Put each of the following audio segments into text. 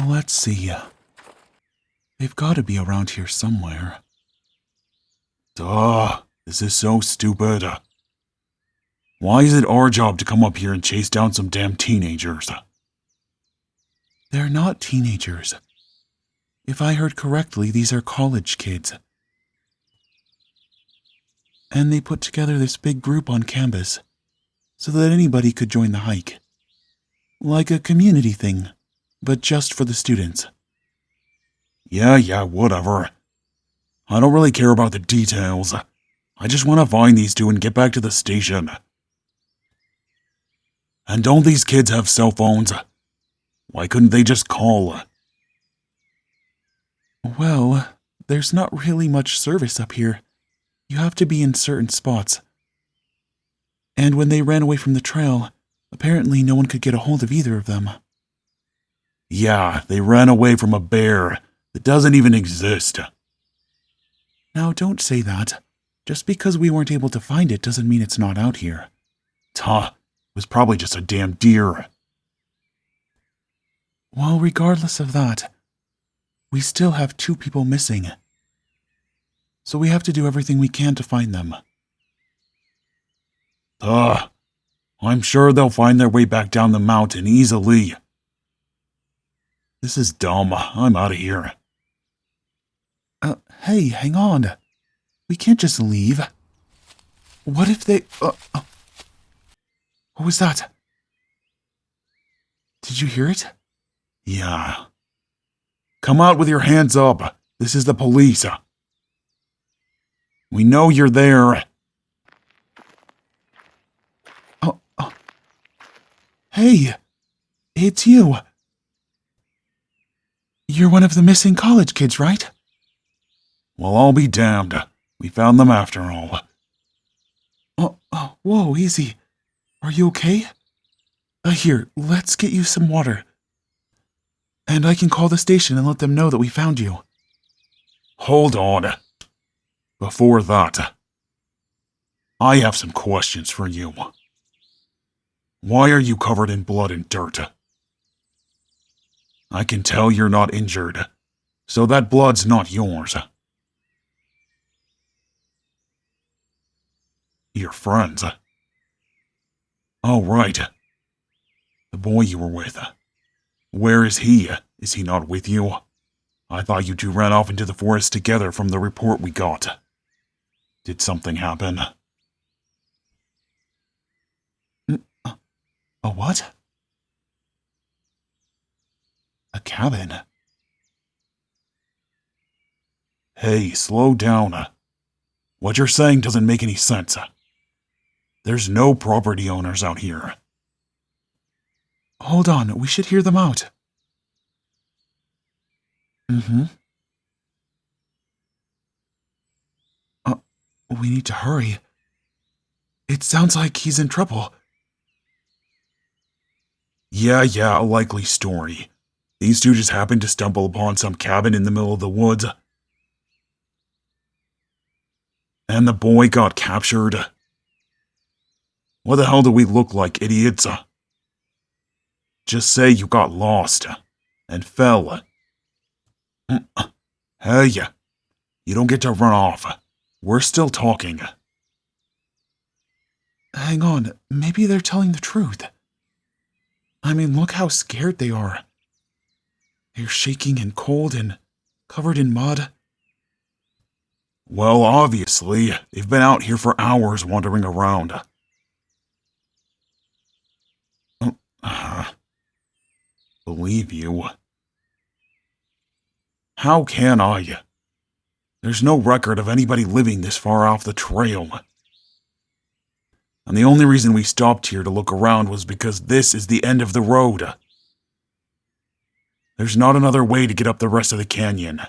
Let's see. They've got to be around here somewhere. Duh, this is so stupid. Why is it our job to come up here and chase down some damn teenagers? They're not teenagers. If I heard correctly, these are college kids. And they put together this big group on campus so that anybody could join the hike. Like a community thing, but just for the students. Yeah, whatever. I don't really care about the details. I just want to find these two and get back to the station. And don't these kids have cell phones? Why couldn't they just call? Well, there's not really much service up here. You have to be in certain spots. And when they ran away from the trail, apparently no one could get a hold of either of them. Yeah, they ran away from a bear that doesn't even exist. Now don't say that. Just because we weren't able to find it doesn't mean it's not out here. Tuh, it was probably just a damn deer. Well, regardless of that, we still have 2 people missing. So we have to do everything we can to find them. I'm sure they'll find their way back down the mountain easily. This is dumb. I'm out of here. Hey, hang on. We can't just leave. What if they... What was that? Did you hear it? Yeah. Come out with your hands up. This is the police. We know you're there. Hey, it's you. You're one of the missing college kids, right? Well, I'll be damned. We found them after all. Whoa, easy. Are you okay? Here, let's get you some water. And I can call the station and let them know that we found you. Hold on. Before that, I have some questions for you. Why are you covered in blood and dirt? I can tell you're not injured, so that blood's not yours. Your friends. Oh, right. The boy you were with. Where is he? Is he not with you? I thought you two ran off into the forest together from the report we got. Did something happen? A what? A cabin? Hey, slow down. What you're saying doesn't make any sense. There's no property owners out here. Hold on, we should hear them out. We need to hurry. It sounds like he's in trouble. Yeah, a likely story. These two just happened to stumble upon some cabin in the middle of the woods. And the boy got captured. What the hell do we look like, idiots? Just say you got lost and fell. Hey, you don't get to run off. We're still talking. Hang on, maybe they're telling the truth. I mean, look how scared they are. They're shaking and cold and covered in mud. Well, obviously, they've been out here for hours wandering around. Believe you? How can I? There's no record of anybody living this far off the trail. And the only reason we stopped here to look around was because this is the end of the road. There's not another way to get up the rest of the canyon.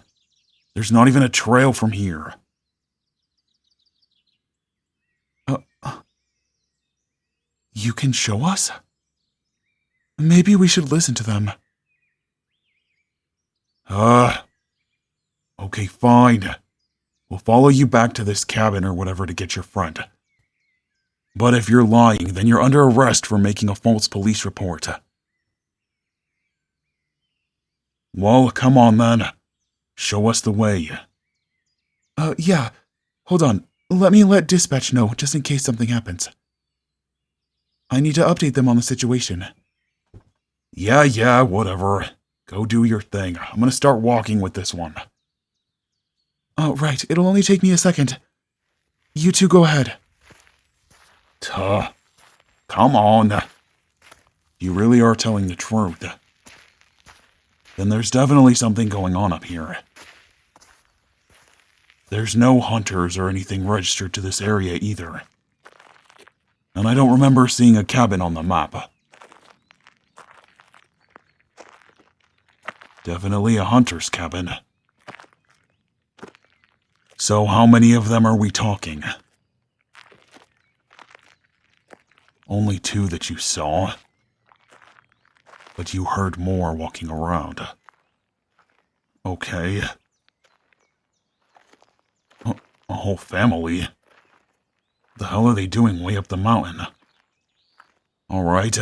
There's not even a trail from here. You can show us? Maybe we should listen to them. Okay, fine. We'll follow you back to this cabin or whatever to get your friend. But if you're lying, then you're under arrest for making a false police report. Well, come on then. Show us the way. Yeah. Hold on. Let me let dispatch know, just in case something happens. I need to update them on the situation. Yeah, whatever. Go do your thing. I'm gonna start walking with this one. Oh, right. It'll only take me a second. You two go ahead. Tuh. Come on. You really are telling the truth. Then there's definitely something going on up here. There's no hunters or anything registered to this area either. And I don't remember seeing a cabin on the map. Definitely a hunter's cabin. So how many of them are we talking? Only 2 that you saw. But you heard more walking around. Okay. A whole family? The hell are they doing way up the mountain? Alright.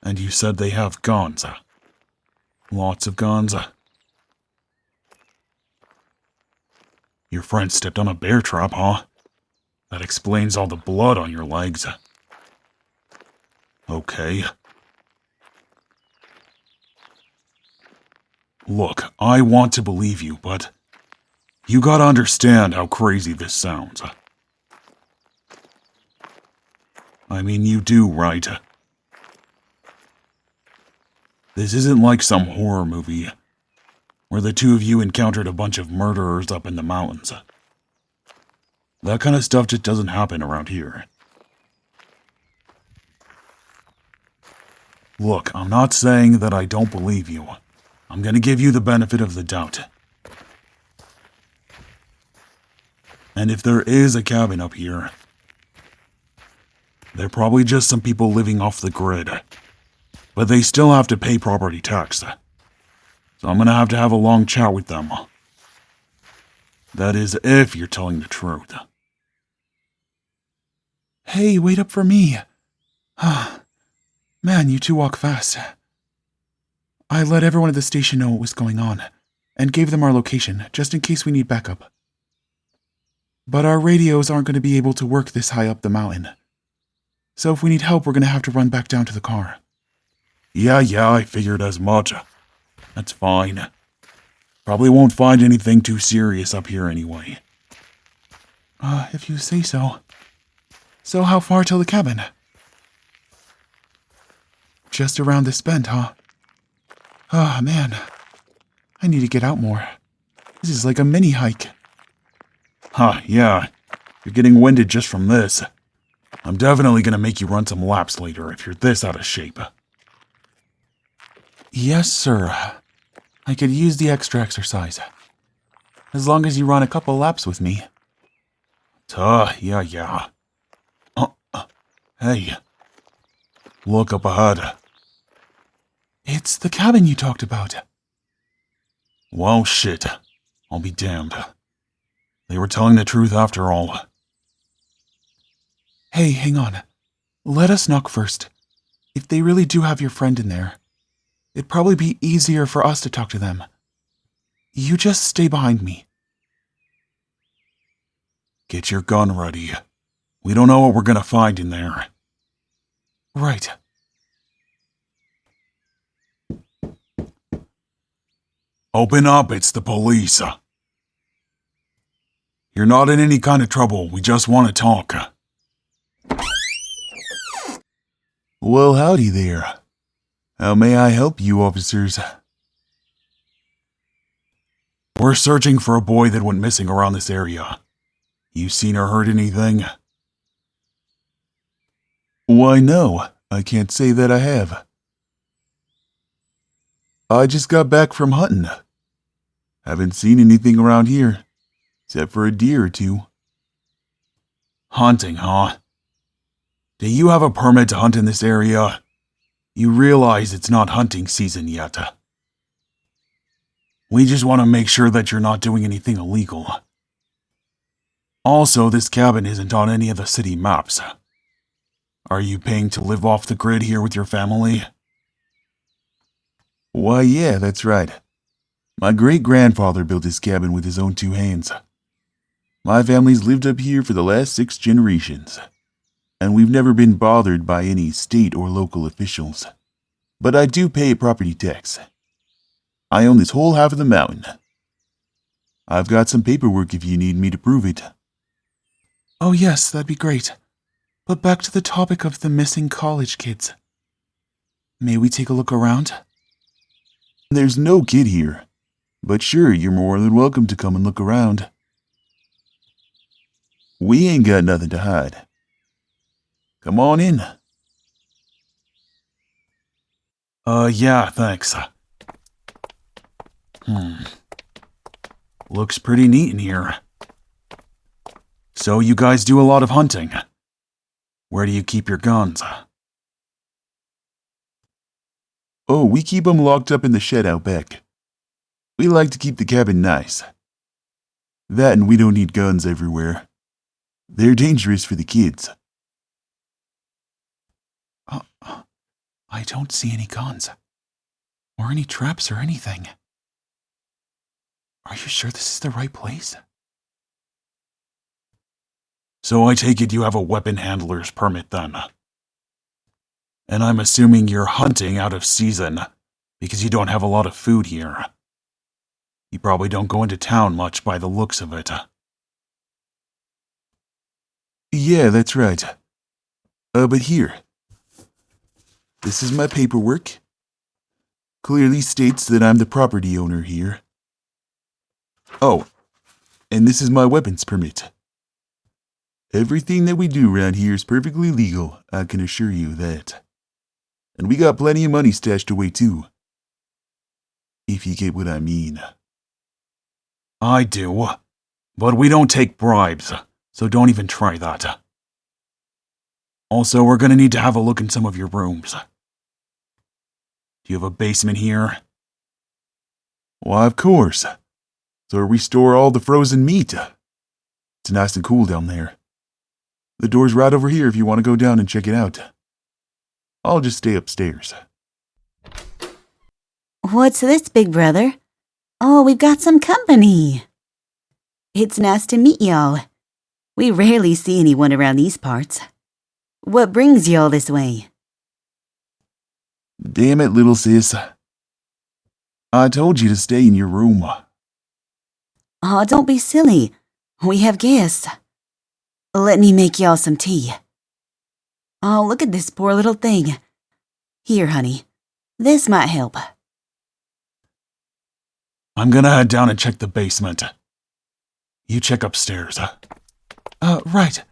And you said they have guns. Lots of guns. Your friend stepped on a bear trap, huh? That explains all the blood on your legs. Okay. Look, I want to believe you, but you gotta understand how crazy this sounds. I mean, you do, right? This isn't like some horror movie where the 2 of you encountered a bunch of murderers up in the mountains. That kind of stuff just doesn't happen around here. Look, I'm not saying that I don't believe you. I'm gonna give you the benefit of the doubt. And if there is a cabin up here, they're probably just some people living off the grid. But they still have to pay property tax. So I'm gonna have to have a long chat with them. That is, if you're telling the truth. Hey, wait up for me. Man, you two walk fast. I let everyone at the station know what was going on, and gave them our location, just in case we need backup. But our radios aren't going to be able to work this high up the mountain. So if we need help, we're going to have to run back down to the car. Yeah, I figured as much. That's fine. Probably won't find anything too serious up here anyway. If you say so. So how far till the cabin? Just around this bend, huh? Ah, man. I need to get out more. This is like a mini hike. Yeah. You're getting winded just from this. I'm definitely gonna make you run some laps later if you're this out of shape. Yes, sir. I could use the extra exercise. As long as you run a couple laps with me. Yeah. Hey. Look up ahead. It's the cabin you talked about. Well, shit. I'll be damned. They were telling the truth after all. Hey, hang on. Let us knock first. If they really do have your friend in there, it'd probably be easier for us to talk to them. You just stay behind me. Get your gun ready. We don't know what we're gonna find in there. Right. Open up, it's the police. You're not in any kind of trouble, we just want to talk. Well, howdy there. How may I help you, officers? We're searching for a boy that went missing around this area. You seen or heard anything? Why, no. I can't say that I have. I just got back from hunting. Haven't seen anything around here, except for a deer or 2. Hunting, huh? Do you have a permit to hunt in this area? You realize it's not hunting season yet. We just want to make sure that you're not doing anything illegal. Also, this cabin isn't on any of the city maps. Are you paying to live off the grid here with your family? Why, yeah, that's right. My great-grandfather built his cabin with his own 2 hands. My family's lived up here for the last 6 generations, and we've never been bothered by any state or local officials. But I do pay a property tax. I own this whole half of the mountain. I've got some paperwork if you need me to prove it. Oh yes, that'd be great. But back to the topic of the missing college kids. May we take a look around? There's no kid here, but sure, you're more than welcome to come and look around. We ain't got nothing to hide. Come on in. Yeah, thanks. Looks pretty neat in here. So you guys do a lot of hunting. Where do you keep your guns? Oh, we keep 'em locked up in the shed out back. We like to keep the cabin nice. That and we don't need guns everywhere. They're dangerous for the kids. I don't see any guns. Or any traps or anything. Are you sure this is the right place? So I take it you have a weapon handler's permit then. And I'm assuming you're hunting out of season because you don't have a lot of food here. You probably don't go into town much by the looks of it. Yeah, that's right. But here. This is my paperwork. Clearly states that I'm the property owner here. Oh, and this is my weapons permit. Everything that we do around here is perfectly legal, I can assure you that. And we got plenty of money stashed away too. If you get what I mean. I do, but we don't take bribes, so don't even try that. Also, we're gonna need to have a look in some of your rooms. Do you have a basement here? Why, of course. It's where we store all the frozen meat. It's nice and cool down there. The door's right over here if you want to go down and check it out. I'll just stay upstairs. What's this, big brother? Oh, we've got some company. It's nice to meet y'all. We rarely see anyone around these parts. What brings y'all this way? Damn it, little sis. I told you to stay in your room. Oh, don't be silly. We have guests. Let me make y'all some tea. Oh, look at this poor little thing. Here, honey. This might help. I'm gonna head down and check the basement. You check upstairs. Right.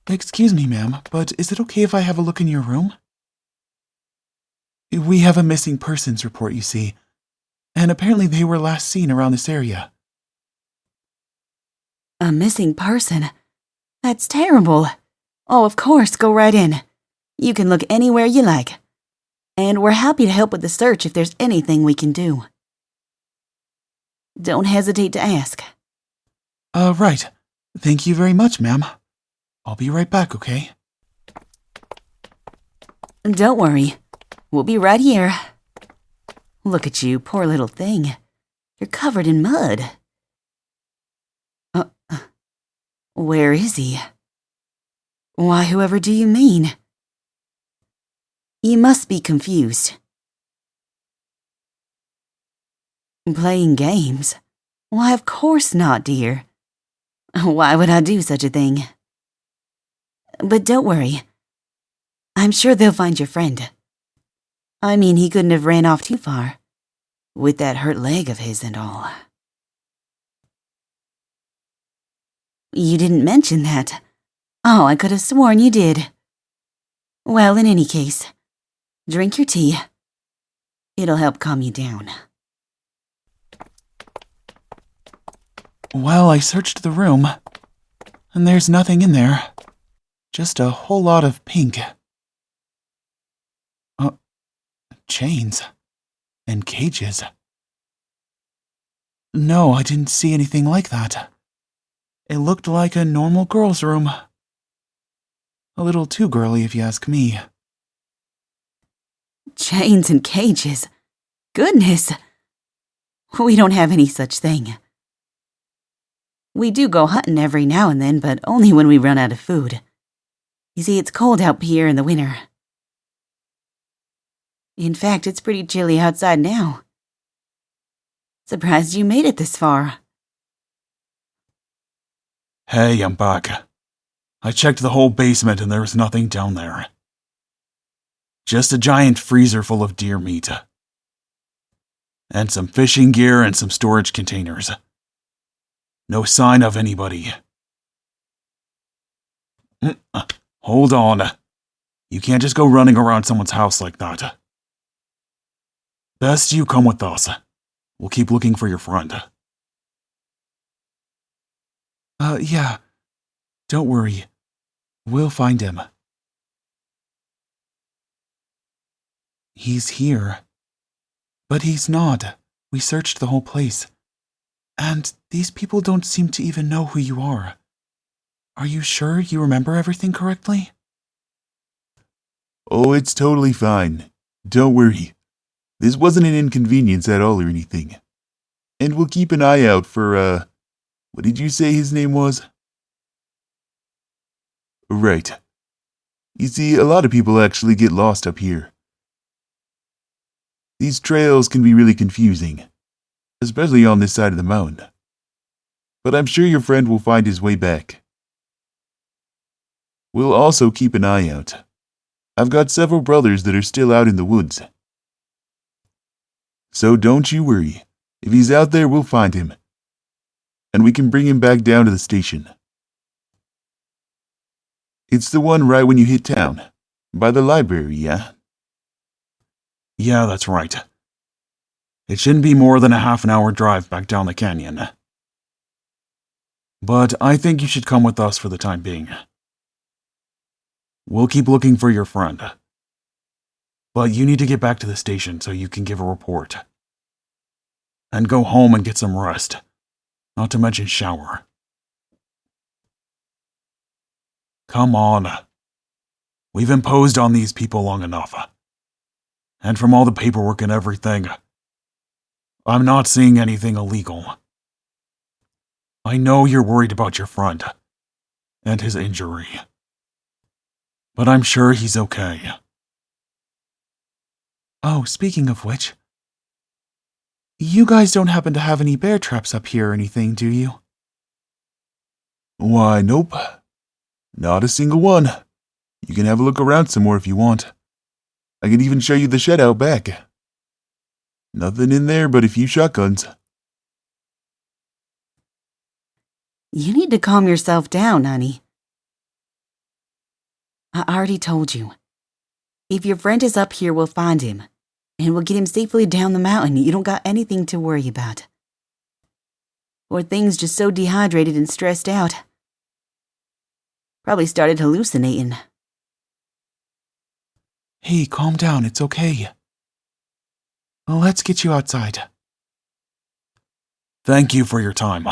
Excuse me, ma'am, but is it okay if I have a look in your room? We have a missing persons report, you see, and apparently they were last seen around this area. A missing person? That's terrible. Oh, of course, go right in. You can look anywhere you like. And we're happy to help with the search if there's anything we can do. Don't hesitate to ask. Right. Thank you very much, ma'am. I'll be right back, okay? Don't worry. We'll be right here. Look at you, poor little thing. You're covered in mud. Where is he? Why, whoever do you mean? You must be confused. Playing games? Why, of course not, dear. Why would I do such a thing? But don't worry. I'm sure they'll find your friend. I mean, he couldn't have ran off too far, with that hurt leg of his and all. You didn't mention that. Oh, I could have sworn you did. Well, in any case, drink your tea. It'll help calm you down. Well, I searched the room, and there's nothing in there. Just a whole lot of pink. Chains. And cages. No, I didn't see anything like that. It looked like a normal girl's room. A little too girly, if you ask me. Chains and cages. goodness. We don't have any such thing. We do go hunting every now and then, but only when we run out of food. You see, it's cold out here in the winter. In fact, it's pretty chilly outside now. Surprised you made it this far. Hey, I'm back. I checked the whole basement and there was nothing down there. Just a giant freezer full of deer meat. And some fishing gear and some storage containers. No sign of anybody. Hold on. You can't just go running around someone's house like that. Best you come with us. We'll keep looking for your friend. Yeah. Don't worry. We'll find him. He's here. But he's not. We searched the whole place. And these people don't seem to even know who you are. Are you sure you remember everything correctly? Oh, it's totally fine. Don't worry. This wasn't an inconvenience at all or anything. And we'll keep an eye out for, what did you say his name was? Right. You see, a lot of people actually get lost up here. These trails can be really confusing, especially on this side of the mountain. But I'm sure your friend will find his way back. We'll also keep an eye out. I've got several brothers that are still out in the woods. So don't you worry. If he's out there, we'll find him. And we can bring him back down to the station. It's the one right when you hit town. By the library, yeah? Yeah, that's right. It shouldn't be more than a half-an-hour drive back down the canyon. But I think you should come with us for the time being. We'll keep looking for your friend. But you need to get back to the station so you can give a report. And go home and get some rest. Not to mention shower. Come on. We've imposed on these people long enough. And from all the paperwork and everything, I'm not seeing anything illegal. I know you're worried about your friend and his injury. But I'm sure he's okay. Oh, speaking of which, you guys don't happen to have any bear traps up here or anything, do you? Why, nope. Not a single one. You can have a look around some more if you want. I can even show you the shed out back. Nothing in there but a few shotguns. You need to calm yourself down, honey. I already told you. If your friend is up here, we'll find him. And we'll get him safely down the mountain. You don't got anything to worry about. Or things just so dehydrated and stressed out. Probably started hallucinating. Hey, calm down, it's okay. Let's get you outside. Thank you for your time.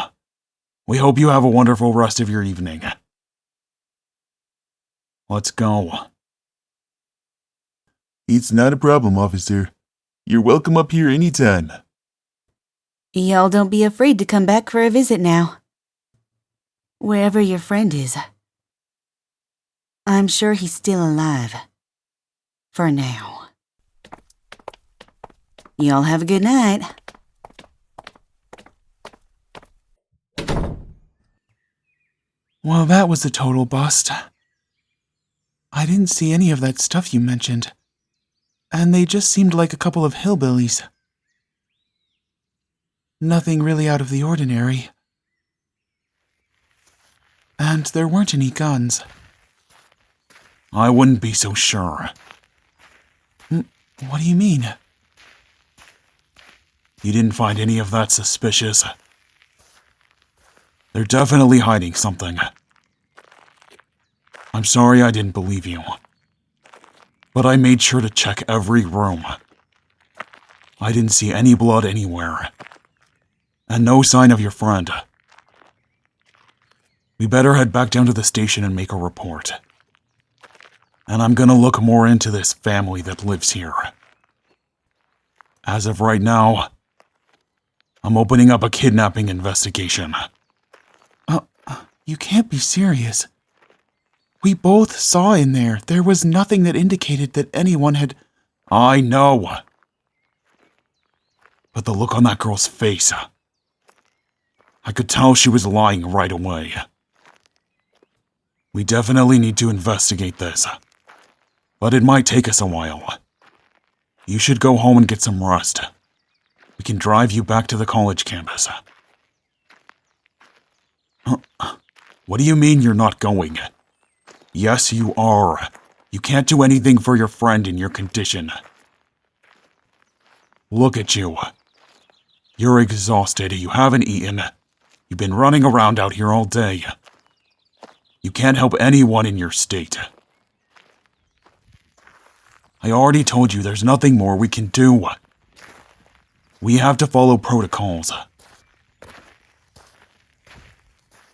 We hope you have a wonderful rest of your evening. Let's go. It's not a problem, officer. You're welcome up here anytime. Y'all don't be afraid to come back for a visit now. Wherever your friend is. I'm sure he's still alive. For now. Y'all have a good night. Well, that was a total bust. I didn't see any of that stuff you mentioned. And they just seemed like a couple of hillbillies. Nothing really out of the ordinary. And there weren't any guns. I wouldn't be so sure. What do you mean? You didn't find any of that suspicious? They're definitely hiding something. I'm sorry I didn't believe you. But I made sure to check every room. I didn't see any blood anywhere. And no sign of your friend. We better head back down to the station and make a report. And I'm gonna look more into this family that lives here. As of right now, I'm opening up a kidnapping investigation. You can't be serious. We both saw in there. There was nothing that indicated that anyone had... I know. But the look on that girl's face, I could tell she was lying right away. We definitely need to investigate this, but it might take us a while. You should go home and get some rest. We can drive you back to the college campus. What do you mean you're not going? Yes, you are. You can't do anything for your friend in your condition. Look at you. You're exhausted. You haven't eaten. You've been running around out here all day. You can't help anyone in your state. I already told you there's nothing more we can do. We have to follow protocols.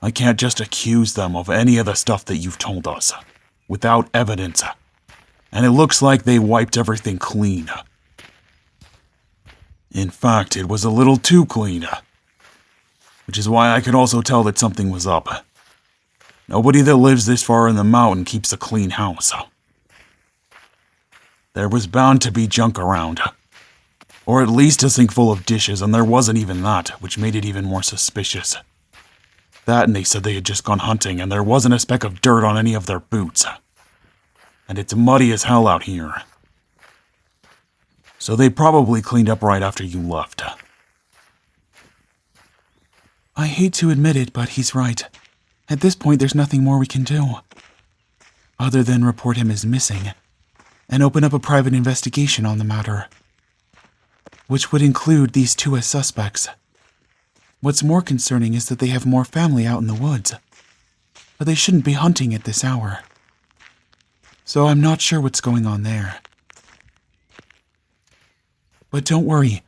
I can't just accuse them of any of the stuff that you've told us, without evidence. And it looks like they wiped everything clean. In fact, it was a little too clean. Which is why I could also tell that something was up. Nobody that lives this far in the mountain keeps a clean house. There was bound to be junk around. Or at least a sink full of dishes, and there wasn't even that, which made it even more suspicious. That and they said they had just gone hunting, and there wasn't a speck of dirt on any of their boots. And it's muddy as hell out here. So they probably cleaned up right after you left. I hate to admit it, but he's right. At this point, there's nothing more we can do. Other than report him as missing, and open up a private investigation on the matter. Which would include these two as suspects. What's more concerning is that they have more family out in the woods. But they shouldn't be hunting at this hour. So I'm not sure what's going on there. But don't worry.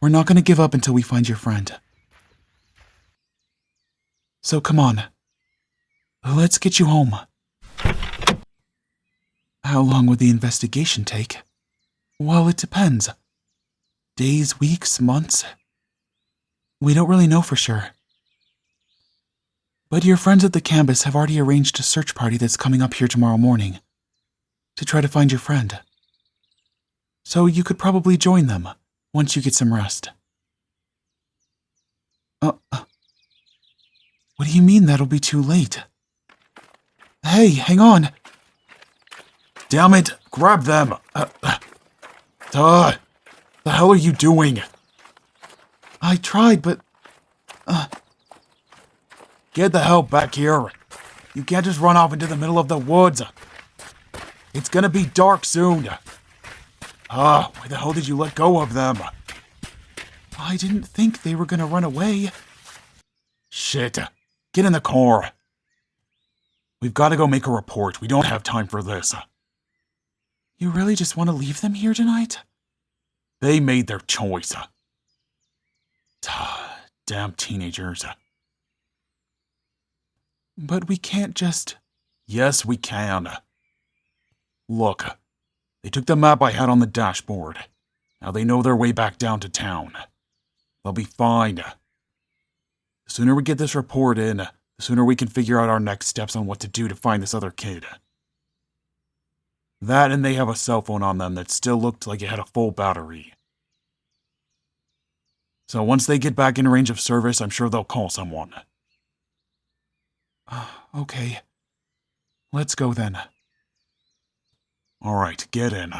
We're not going to give up until we find your friend. So come on. Let's get you home. How long would the investigation take? Well, it depends. Days, weeks, months? We don't really know for sure. But your friends at the campus have already arranged a search party that's coming up here tomorrow morning to try to find your friend. So you could probably join them once you get some rest. What do you mean that'll be too late? Hey, hang on. Damn it! Grab them! The hell are you doing? I tried, but... Get the hell back here. You can't just run off into the middle of the woods. It's gonna be dark soon. Why the hell did you let go of them? I didn't think they were gonna run away. Shit. Get in the car. We've got to go make a report. We don't have time for this. You really just want to leave them here tonight? They made their choice. Damn teenagers. But we can't just... Yes, we can. Look, they took the map I had on the dashboard. Now they know their way back down to town. They'll be fine. The sooner we get this report in, the sooner we can figure out our next steps on what to do to find this other kid. That and they have a cell phone on them that still looked like it had a full battery. So once they get back in range of service, I'm sure they'll call someone. Okay. Let's go then. Alright, get in.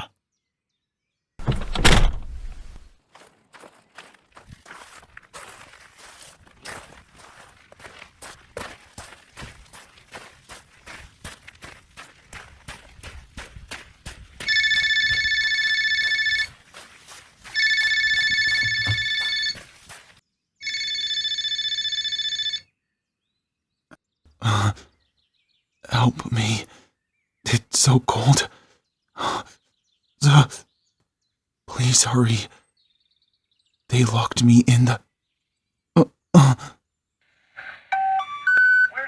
Help me. It's so cold. Please hurry. They locked me in the... We're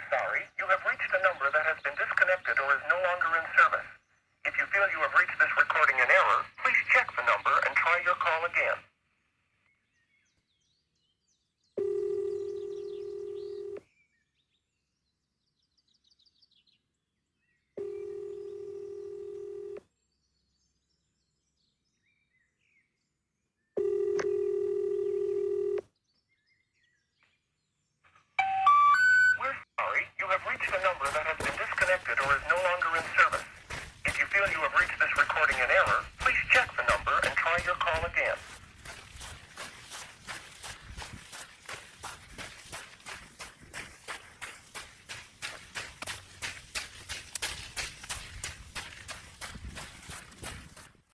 sorry. You have reached a number that has been disconnected or is no longer in service. If you feel you have reached this recording in error, please check the number and try your call again. your call again.